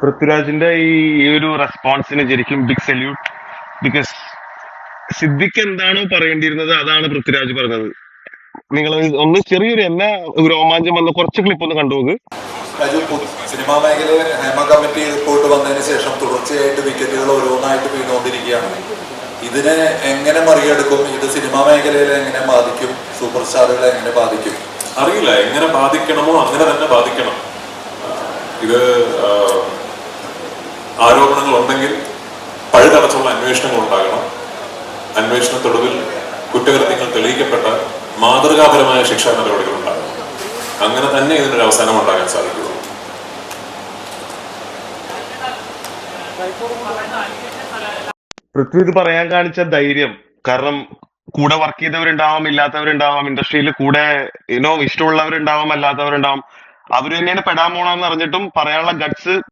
പൃഥ്വിരാജിന്റെ ഈ ഒരു റെസ്പോൺസിന് ശരിക്കും ബിഗ് സല്യൂട്ട്. ബിക്കോസ് സിദ്ദിഖ് എന്താണോ പറയേണ്ടിയിരുന്നത് അതാണ് പൃഥ്വിരാജ് പറഞ്ഞത്. നിങ്ങൾ ഒന്ന് ചെറിയൊരു എന്നെ രോമാഞ്ചം വന്ന കുറച്ച് ക്ലിപ്പ് ഒന്ന് കണ്ടുപോക്ക്. രാജു, സിനിമാ മേഖലയിൽ ഹേമ കമ്മിറ്റി റിപ്പോർട്ട് വന്നതിന് ശേഷം തുടർച്ചയായിട്ട് വിക്കറ്റുകൾ ഓരോന്നായിട്ട് വീണുകൊണ്ടിരിക്കുകയാണ്. ഇതിനെ എങ്ങനെ മറികടക്കും? ഇത് സിനിമാ മേഖലയെ എങ്ങനെ ബാധിക്കും? സൂപ്പർ സ്റ്റാറുകളെ എങ്ങനെ ബാധിക്കും? അറിയില്ല. എങ്ങനെ ബാധിക്കണമോ അങ്ങനെ തന്നെ ബാധിക്കണം. ഇത് ആരോപണങ്ങൾ ഉണ്ടെങ്കിൽ പഴുതടച്ചുള്ള അന്വേഷണങ്ങൾ ഉണ്ടാകണം. അന്വേഷണത്തൊടുവിൽ കുറ്റകൃത്യങ്ങൾ തെളിയിക്കപ്പെട്ട മാതൃകാപരമായ ശിക്ഷാ നടപടികൾ ഉണ്ടാകണം. അങ്ങനെ തന്നെ ഇതിനൊരു അവസാനം ഉണ്ടാകാൻ സാധിക്കുള്ളൂ. പൃഥ്വി ഇത് പറയാൻ കാണിച്ച ധൈര്യം, കാരണം കൂടെ വർക്ക് ചെയ്തവരുണ്ടാവാം, ഇല്ലാത്തവരുണ്ടാവാം, ഇൻഡസ്ട്രിയിൽ കൂടെ ഇഷ്ടമുള്ളവരുണ്ടാവാം, അല്ലാത്തവരുണ്ടാവാം, അവര് തന്നെയാണ് പെടാൻ പോണെന്ന് അറിഞ്ഞിട്ടും പറയാനുള്ള ഗട്സ്